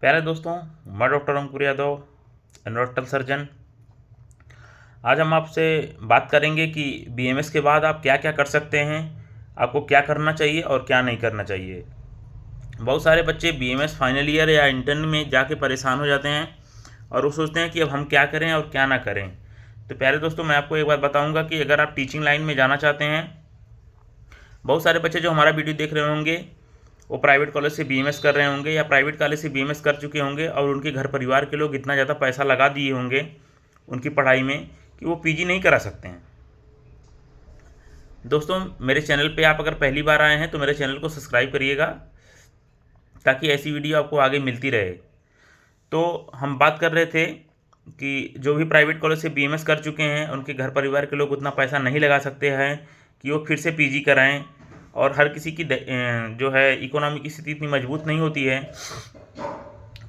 प्यारे दोस्तों, मैं डॉक्टर अंकुर यादव, एनोरेक्टल सर्जन। आज हम आपसे बात करेंगे कि बीएमएस के बाद आप क्या क्या कर सकते हैं, आपको क्या करना चाहिए और क्या नहीं करना चाहिए। बहुत सारे बच्चे बीएमएस फाइनल ईयर या इंटर्न में जाके परेशान हो जाते हैं और वो सोचते हैं कि अब हम क्या करें और क्या ना करें। तो प्यारे दोस्तों, मैं आपको एक बात बताऊंगा कि अगर आप टीचिंग लाइन में जाना चाहते हैं, बहुत सारे बच्चे जो हमारा वीडियो देख रहे होंगे वो प्राइवेट कॉलेज से बीएमएस कर रहे होंगे या प्राइवेट कॉलेज से बीएमएस कर चुके होंगे और उनके घर परिवार के लोग इतना ज़्यादा पैसा लगा दिए होंगे उनकी पढ़ाई में कि वो पीजी नहीं करा सकते हैं। दोस्तों, मेरे चैनल पे आप अगर पहली बार आए हैं तो मेरे चैनल को सब्सक्राइब करिएगा ताकि ऐसी वीडियो आपको आगे मिलती रहे। तो हम बात कर रहे थे कि जो भी प्राइवेट कॉलेज से बीएमएस कर चुके हैं उनके घर परिवार के लोग उतना पैसा नहीं लगा सकते हैं कि वो फिर से पीजी कराएं, और हर किसी की जो है इकोनॉमी की स्थिति इतनी मजबूत नहीं होती है।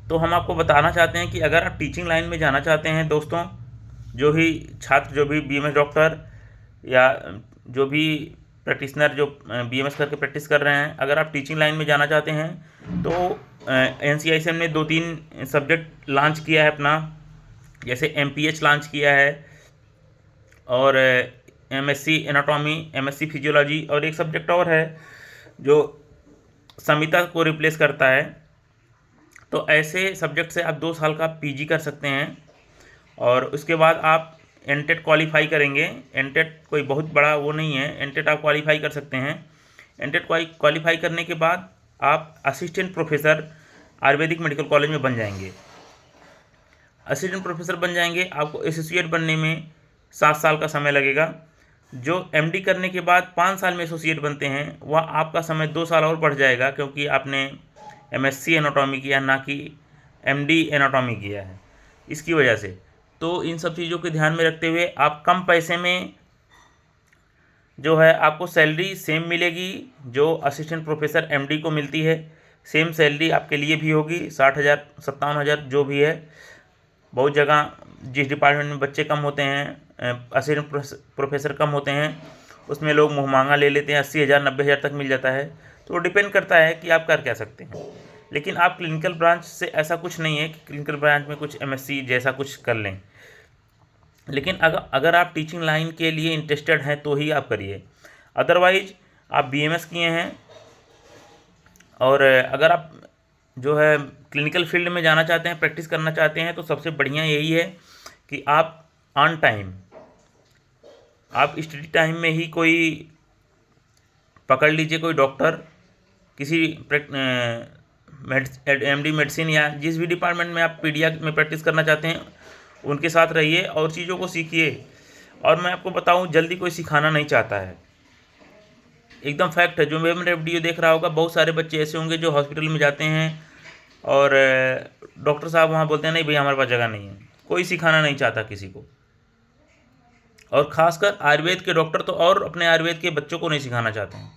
तो हम आपको बताना चाहते हैं कि अगर आप टीचिंग लाइन में जाना चाहते हैं दोस्तों, जो भी छात्र जो भी बीएमएस डॉक्टर या जो भी प्रैक्टिशनर जो बीएमएस करके प्रैक्टिस कर रहे हैं, अगर आप टीचिंग लाइन में जाना चाहते हैं तो एनसीआईसीएम ने 2-3 सब्जेक्ट लॉन्च किया है अपना, जैसे एमपीएच लॉन्च किया है और एमएससी एनाटॉमी, एमएससी फिजियोलॉजी, और एक सब्जेक्ट और है जो संहिता को रिप्लेस करता है। तो ऐसे सब्जेक्ट से आप 2 साल का पीजी कर सकते हैं और उसके बाद आप एनटेट क्वालिफाई करेंगे। एनटेट कोई बहुत बड़ा वो नहीं है, एनटेट आप क्वालिफाई कर सकते हैं। एनटेट क्वालिफाई करने के बाद आप assistant professor Ayurvedic medical college में बन जाएंगे। असिस्टेंट प्रोफेसर बन जाएंगे, आपको एसोसिएट बनने में 7 साल का समय लगेगा। जो एमडी करने के बाद 5 साल में एसोसिएट बनते हैं, वह आपका समय 2 साल और बढ़ जाएगा क्योंकि आपने एमएससी एनाटॉमी किया, ना कि एमडी एनाटॉमी किया है, इसकी वजह से। तो इन सब चीज़ों को ध्यान में रखते हुए आप कम पैसे में जो है आपको सैलरी सेम मिलेगी जो असिस्टेंट प्रोफेसर एमडी को मिलती है। सेम सैलरी आपके लिए भी होगी, 60,000 57,000 जो भी है। बहुत जगह जिस डिपार्टमेंट में बच्चे कम होते हैं, असिस्टेंट प्रोफेसर कम होते हैं, उसमें लोग मुँह मांगा ले लेते हैं, 80,000 90,000 तक मिल जाता है। तो डिपेंड करता है कि आप कर क्या सकते हैं। लेकिन आप क्लिनिकल ब्रांच से ऐसा कुछ नहीं है कि क्लिनिकल ब्रांच में कुछ एमएससी जैसा कुछ कर लें। लेकिन अगर आप टीचिंग लाइन के लिए इंटरेस्टेड हैं तो ही आप करिए। अदरवाइज आप बीएमएस किए हैं और अगर आप जो है क्लिनिकल फील्ड में जाना चाहते हैं, प्रैक्टिस करना चाहते हैं, तो सबसे बढ़िया यही है कि आप ऑन टाइम, आप स्टडी टाइम में ही कोई पकड़ लीजिए, कोई डॉक्टर, किसी एमडी मेडिसिन या जिस भी डिपार्टमेंट में आप पीडिया में प्रैक्टिस करना चाहते हैं उनके साथ रहिए और चीज़ों को सीखिए। और मैं आपको बताऊं, जल्दी कोई सिखाना नहीं चाहता है, एकदम फैक्ट है। जो मेरा वीडियो देख रहा होगा, बहुत सारे बच्चे ऐसे होंगे जो हॉस्पिटल में जाते हैं और डॉक्टर साहब वहाँ बोलते हैं नहीं भैया हमारे पास जगह नहीं है। कोई सिखाना नहीं चाहता किसी को, और ख़ासकर आयुर्वेद के डॉक्टर तो और अपने आयुर्वेद के बच्चों को नहीं सिखाना चाहते हैं।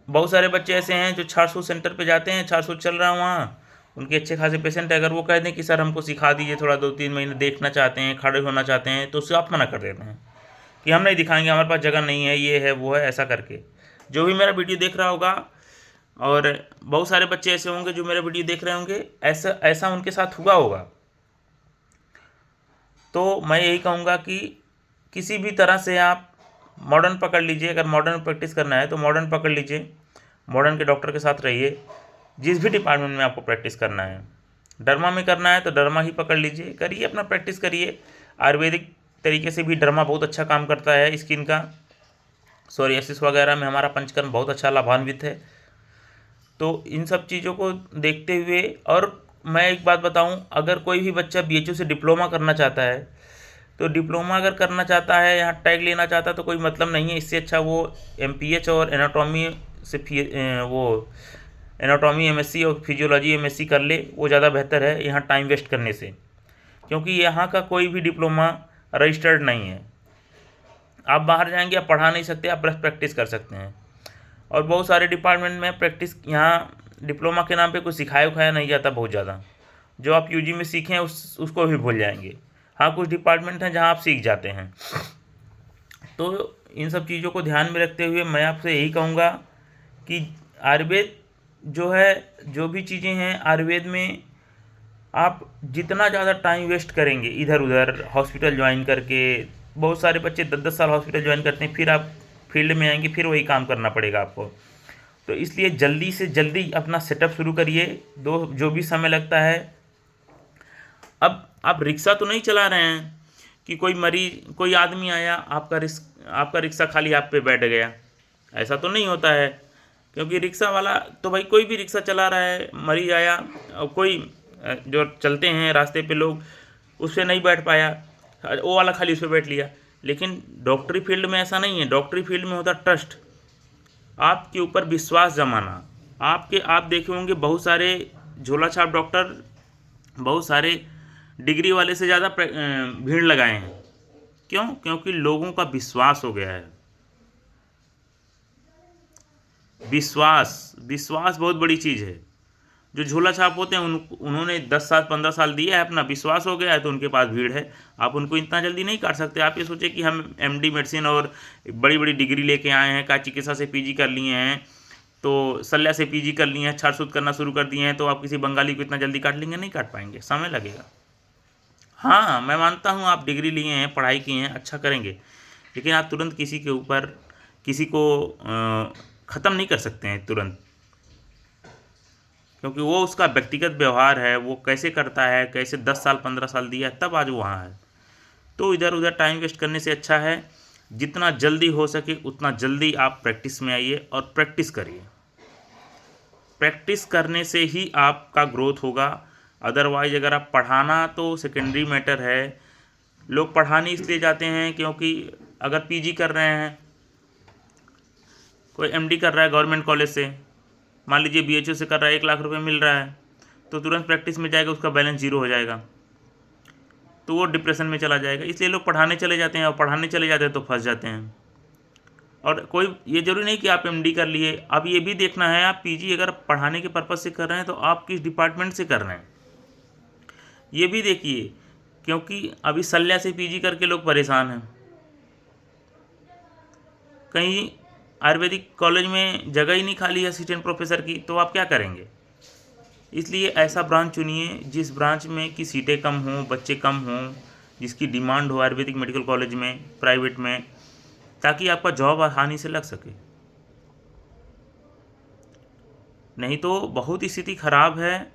बहुत सारे बच्चे ऐसे हैं जो 400 सेंटर पे जाते हैं, 400 चल रहा है वहाँ, उनके अच्छे खासे पेशेंट है, अगर वो कह दें कि सर हमको सिखा दीजिए, थोड़ा 2-3 महीने देखना चाहते हैं, खड़े होना चाहते हैं, तो उससे आप मना कर देते हैं कि हम नहीं दिखाएंगे, हमारे पास जगह नहीं है, ये है वो है, ऐसा करके। जो भी मेरा वीडियो देख रहा होगा, और बहुत सारे बच्चे ऐसे होंगे जो मेरा वीडियो देख रहे होंगे, ऐसा ऐसा उनके साथ हुआ होगा। तो मैं यही कहूँगा कि किसी भी तरह से आप मॉडर्न पकड़ लीजिए। अगर मॉडर्न प्रैक्टिस करना है तो मॉडर्न पकड़ लीजिए, मॉडर्न के डॉक्टर के साथ रहिए। जिस भी डिपार्टमेंट में आपको प्रैक्टिस करना है, डर्मा में करना है तो डर्मा ही पकड़ लीजिए, करिए, अपना प्रैक्टिस करिए। आयुर्वेदिक तरीके से भी डर्मा बहुत अच्छा काम करता है स्किन का, सोरियासिस वगैरह में हमारा पंचकर्म बहुत अच्छा लाभान्वित है। तो इन सब चीज़ों को देखते हुए, और मैं एक बात बताऊं, अगर कोई भी बच्चा बीएचयू से डिप्लोमा करना चाहता है, तो डिप्लोमा अगर करना चाहता है, यहाँ टैग लेना चाहता है, तो कोई मतलब नहीं है। इससे अच्छा वो एमपीएच और एनाटॉमी से वो एनाटॉमी एमएससी और फिजियोलॉजी एमएससी कर ले, वो ज़्यादा बेहतर है यहाँ टाइम वेस्ट करने से, क्योंकि यहाँ का कोई भी डिप्लोमा रजिस्टर्ड नहीं है। आप बाहर जाएंगे, आप पढ़ा नहीं सकते, आप बस प्रैक्टिस कर सकते हैं। और बहुत सारे डिपार्टमेंट में प्रैक्टिस यहाँ डिप्लोमा के नाम पे कुछ सिखाया उखाया नहीं जाता बहुत ज़्यादा। जो आप यूजी में सीखें उसको भी भूल जाएंगे। हाँ, कुछ डिपार्टमेंट हैं जहाँ आप सीख जाते हैं। तो इन सब चीज़ों को ध्यान में रखते हुए मैं आपसे यही कहूँगा कि आयुर्वेद जो है, जो भी चीज़ें हैं आयुर्वेद में, आप जितना ज़्यादा टाइम वेस्ट करेंगे इधर उधर हॉस्पिटल ज्वाइन करके, बहुत सारे बच्चे 10-10 साल हॉस्पिटल ज्वाइन करते हैं, फिर आप फील्ड में आएंगे फिर वही काम करना पड़ेगा आपको। तो इसलिए जल्दी से जल्दी अपना सेटअप शुरू करिए, दो जो भी समय लगता है। अब आप रिक्शा तो नहीं चला रहे हैं कि कोई आदमी आया, आपका रिक्शा खाली आप पे बैठ गया, ऐसा तो नहीं होता है। क्योंकि रिक्शा वाला तो भाई कोई भी रिक्शा चला रहा है, मरीज आया और कोई जो चलते हैं रास्ते पे लोग, उस पर नहीं बैठ पाया, वो वाला खाली उस पर बैठ लिया। लेकिन डॉक्टरी फील्ड में ऐसा नहीं है। डॉक्टरी फील्ड में होता ट्रस्ट, आपके ऊपर विश्वास जमाना। आप देखे होंगे बहुत सारे झोला छाप डॉक्टर बहुत सारे डिग्री वाले से ज़्यादा भीड़ लगाए हैं। क्यों? क्योंकि लोगों का विश्वास हो गया है। विश्वास बहुत बड़ी चीज़ है। जो झोला छाप होते हैं उन्होंने 10 साल 15 साल दिया है, अपना विश्वास हो गया है, तो उनके पास भीड़ है। आप उनको इतना जल्दी नहीं काट सकते। आप ये सोचे कि हम MD मेडिसिन और बड़ी बड़ी डिग्री लेके आए हैं, का चिकित्सा से PG कर लिए हैं, तो शल्य से PG कर लिए हैं, छाट सूत करना शुरू कर दिए हैं, तो आप किसी बंगाली को इतना जल्दी काट लेंगे? नहीं काट पाएंगे, समय लगेगा। हाँ, मैं मानता हूँ आप डिग्री लिए हैं, पढ़ाई किए हैं, अच्छा करेंगे, लेकिन आप तुरंत किसी को ख़त्म नहीं कर सकते हैं तुरंत। क्योंकि वो उसका व्यक्तिगत व्यवहार है, वो कैसे करता है, कैसे 10 साल 15 साल दिया तब आज वो वहाँ है। तो इधर उधर टाइम वेस्ट करने से अच्छा है जितना जल्दी हो सके उतना जल्दी आप प्रैक्टिस में आइए और प्रैक्टिस करिए। प्रैक्टिस करने से ही आपका ग्रोथ होगा। अदरवाइज अगर आप पढ़ाना तो सेकेंडरी मैटर है। लोग पढ़ाने इसलिए जाते हैं क्योंकि अगर PG कर रहे हैं, कोई MD कर रहा है गवर्नमेंट कॉलेज से, मान लीजिए BHO से कर रहा है, 1 लाख रुपए मिल रहा है, तो तुरंत प्रैक्टिस में जाएगा, उसका बैलेंस 0 हो जाएगा, तो वो डिप्रेशन में चला जाएगा। इसलिए लोग पढ़ाने चले जाते हैं, और पढ़ाने चले जाते हैं तो फंस जाते हैं। और कोई ये जरूरी नहीं कि आप MD कर लिए, अब ये भी देखना है आप PG अगर पढ़ाने के पर्पज़ से कर रहे हैं तो आप किस डिपार्टमेंट से कर रहे हैं, ये भी देखिए। क्योंकि अभी शल्य से PG करके लोग परेशान हैं। कहीं आयुर्वेदिक कॉलेज में जगह ही नहीं खाली है असिस्टेंट प्रोफेसर की, तो आप क्या करेंगे? इसलिए ऐसा ब्रांच चुनिए जिस ब्रांच में की सीटें कम हों, बच्चे कम हों, जिसकी डिमांड हो आयुर्वेदिक मेडिकल कॉलेज में, प्राइवेट में, ताकि आपका जॉब आसानी से लग सके। नहीं तो बहुत स्थिति खराब है।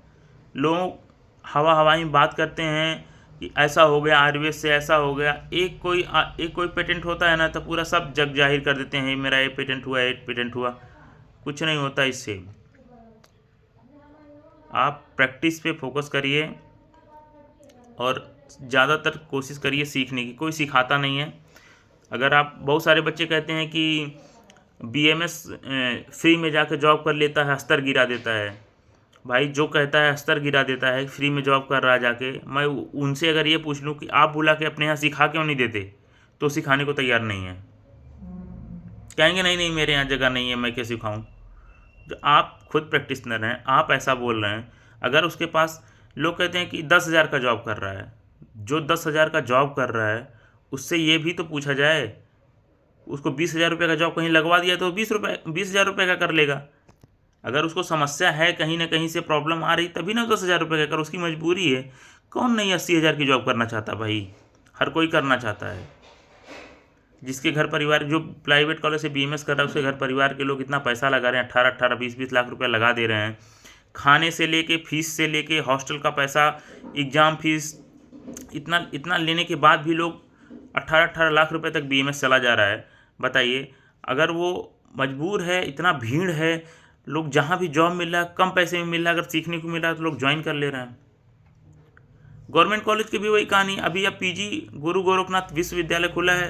लोग हवाई में बात करते हैं कि ऐसा हो गया, आयुर्वेद से ऐसा हो गया। एक कोई पेटेंट होता है ना, तो पूरा सब जग जाहिर कर देते हैं, मेरा ये पेटेंट हुआ, ये पेटेंट हुआ। कुछ नहीं होता इससे। आप प्रैक्टिस पे फोकस करिए और ज़्यादातर कोशिश करिए सीखने की। कोई सिखाता नहीं है। अगर आप, बहुत सारे बच्चे कहते हैं कि BMS फ्री में जाकर जॉब कर लेता है, अस्तर गिरा देता है। भाई जो कहता है अस्तर गिरा देता है, फ्री में जॉब कर रहा जाके, मैं उनसे अगर ये पूछ लूँ कि आप बुला के अपने यहाँ सिखा क्यों नहीं देते, तो सिखाने को तैयार नहीं है। कहेंगे नहीं नहीं मेरे यहाँ जगह नहीं है, मैं क्या सिखाऊँ। जो आप खुद प्रैक्टिशनर हैं, आप ऐसा बोल रहे हैं। अगर उसके पास, लोग कहते हैं कि 10,000 का जॉब कर रहा है, जो 10,000 का जॉब कर रहा है उससे ये भी तो पूछा जाए, उसको 20,000 रुपये का जॉब कहीं लगवा दिया तो 20,000 रुपये का कर लेगा। अगर उसको समस्या है, कहीं ना कहीं से प्रॉब्लम आ रही, तभी ना 10,000 रुपये का कर, उसकी मजबूरी है। कौन नहीं 80,000 की जॉब करना चाहता भाई, हर कोई करना चाहता है। जिसके घर परिवार, जो प्राइवेट कॉलेज से BMS कर रहा है, उसके घर परिवार के लोग इतना पैसा लगा रहे हैं, 18-18 20-20 लाख रुपया लगा दे रहे हैं। खाने से लेके, फीस से लेके, हॉस्टल का पैसा, एग्ज़ाम फीस, इतना लेने के बाद भी लोग 18-18 लाख रुपए तक BMS चला जा रहा है। बताइए, अगर वो मजबूर है, इतना भीड़ है, लोग जहाँ भी जॉब मिल रहा है, कम पैसे में मिल रहा है, अगर सीखने को मिल रहा है तो लोग ज्वाइन कर ले रहे हैं। गवर्नमेंट कॉलेज की भी वही कहानी। अभी अब PG गुरु गोरखनाथ विश्वविद्यालय खुला है,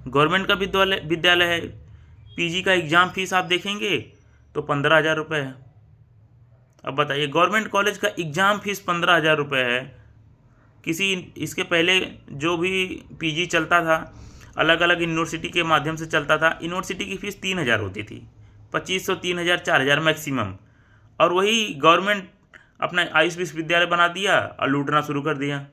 गवर्नमेंट का विद्यालय है। PG का एग्ज़ाम फीस आप देखेंगे तो 15,000 रुपये है। अब बताइए, गवर्नमेंट कॉलेज का एग्ज़ाम फीस 15,000 रुपये है। इसके पहले जो भी PG चलता था, अलग अलग यूनिवर्सिटी के माध्यम से चलता था, यूनिवर्सिटी की फ़ीस 3,000 होती थी, 2,500, 3,000, 4,000 मैक्सिमम। और वही गवर्नमेंट अपना आयुष विश्वविद्यालय बना दिया और लूटना शुरू कर दिया।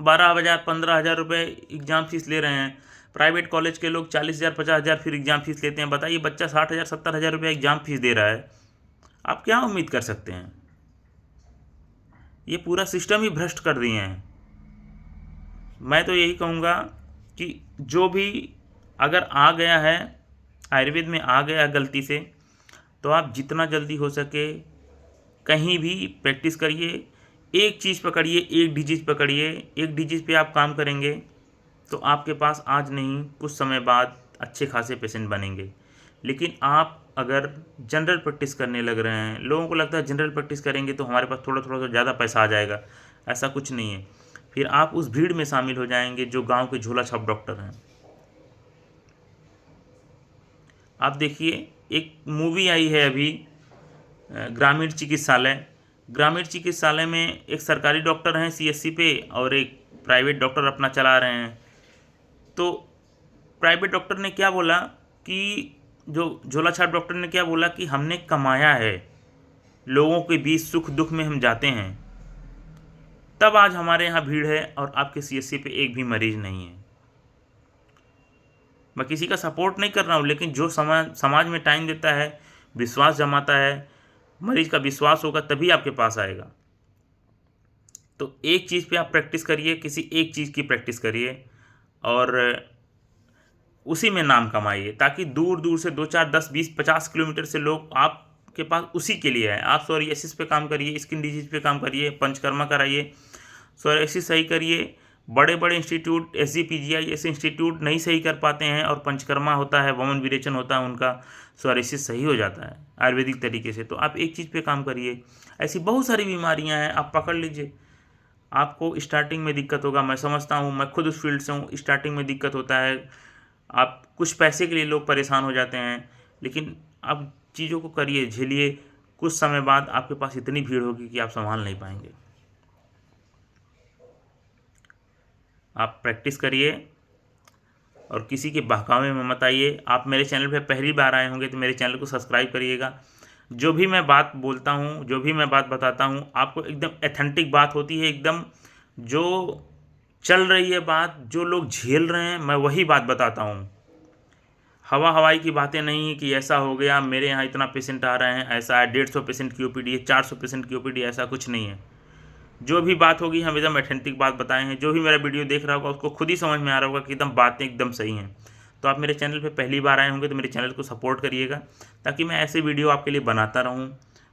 12,000, 15,000 रुपये एग्ज़ाम फीस ले रहे हैं। प्राइवेट कॉलेज के लोग 40,000 50,000 फिर एग्ज़ाम फीस लेते हैं। बताइए, बच्चा 60,000 70,000 रुपये एग्ज़ाम फीस दे रहा है, आप क्या उम्मीद कर सकते हैं? ये पूरा सिस्टम ही भ्रष्ट कर दिए हैं। मैं तो यही कहूँगा कि जो भी अगर आ गया है, आयुर्वेद में आ गया गलती से, तो आप जितना जल्दी हो सके कहीं भी प्रैक्टिस करिए। एक चीज़ पकड़िए, एक डिजीज़ पकड़िए, एक डिजीज़ पे आप काम करेंगे तो आपके पास आज नहीं कुछ समय बाद अच्छे खासे पेशेंट बनेंगे। लेकिन आप अगर जनरल प्रैक्टिस करने लग रहे हैं, लोगों को लगता है जनरल प्रैक्टिस करेंगे तो हमारे पास थोड़ा थोड़ा तो ज़्यादा पैसा आ जाएगा। ऐसा कुछ नहीं है। फिर आप उस भीड़ में शामिल हो जाएंगे जो गांव के झोला छाप डॉक्टर हैं। आप देखिए, एक मूवी आई है अभी, ग्रामीण चिकित्सालय। ग्रामीण चिकित्सालय में एक सरकारी डॉक्टर हैं सीएससी पे और एक प्राइवेट डॉक्टर अपना चला रहे हैं। तो प्राइवेट डॉक्टर ने क्या बोला कि जो झोला छाप डॉक्टर ने क्या बोला कि हमने कमाया है, लोगों के बीच सुख दुख में हम जाते हैं, तब आज हमारे यहाँ भीड़ है और आपके सीएससी पे एक भी मरीज नहीं है। मैं किसी का सपोर्ट नहीं कर रहा हूँ, लेकिन जो समाज में टाइम देता है, विश्वास जमाता है, मरीज का विश्वास होगा तभी आपके पास आएगा। तो एक चीज़ पे आप प्रैक्टिस करिए, किसी एक चीज़ की प्रैक्टिस करिए और उसी में नाम कमाइए, ताकि दूर दूर से 2 4 10 20 50 किलोमीटर से लोग आपके पास उसी के लिए आए। आप सोरियासिस पे काम करिए, स्किन डिजीज पे काम करिए, पंचकर्मा कराइए, सोरियासिस सही करिए। बड़े बड़े इंस्टीट्यूट SGPGI ऐसे इंस्टीट्यूट नहीं सही कर पाते हैं और पंचकर्मा होता है, वमन विरेचन होता है, उनका सोरियासिस सही हो जाता है आयुर्वेदिक तरीके से। तो आप एक चीज़ पे काम करिए। ऐसी बहुत सारी बीमारियां हैं, आप पकड़ लीजिए। आपको स्टार्टिंग में दिक्कत होगा, मैं समझता हूँ, मैं खुद उस फील्ड से हूँ। स्टार्टिंग में दिक्कत होता है, आप कुछ पैसे के लिए लोग परेशान हो जाते हैं, लेकिन आप चीज़ों को करिए, झेलिए। कुछ समय बाद आपके पास इतनी भीड़ होगी कि आप संभाल नहीं पाएंगे। आप प्रैक्टिस करिए और किसी के बहकावे में मत आइए। आप मेरे चैनल पे पहली बार आए होंगे तो मेरे चैनल को सब्सक्राइब करिएगा। जो भी मैं बात बोलता हूँ, जो भी मैं बात बताता हूँ, आपको एकदम एथेंटिक बात होती है, एकदम जो चल रही है बात, जो लोग झेल रहे हैं, मैं वही बात बताता हूँ। हवा हवाई की बातें नहीं कि ऐसा हो गया, मेरे यहाँ इतना पेशेंट आ रहे हैं, ऐसा है, 150 पेशेंट की OPD है, 400 पेशेंट की OPD, ऐसा कुछ नहीं है। जो भी बात होगी हम एकदम एथेंटिक बात बताए हैं। जो भी मेरा वीडियो देख रहा होगा उसको खुद ही समझ में आ रहा होगा कि एकदम बातें एकदम सही हैं। तो आप मेरे चैनल पे पहली बार आए होंगे तो मेरे चैनल को सपोर्ट करिएगा, ताकि मैं ऐसे वीडियो आपके लिए बनाता रहूँ,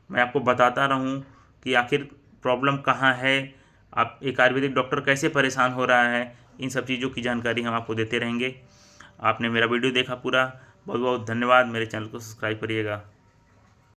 मैं आपको बताता रहूँ कि आखिर प्रॉब्लम कहाँ है, आप एक आयुर्वेदिक डॉक्टर कैसे परेशान हो रहा है। इन सब चीज़ों की जानकारी हम आपको देते रहेंगे। आपने मेरा वीडियो देखा पूरा, बहुत बहुत धन्यवाद। मेरे चैनल को सब्सक्राइब करिएगा।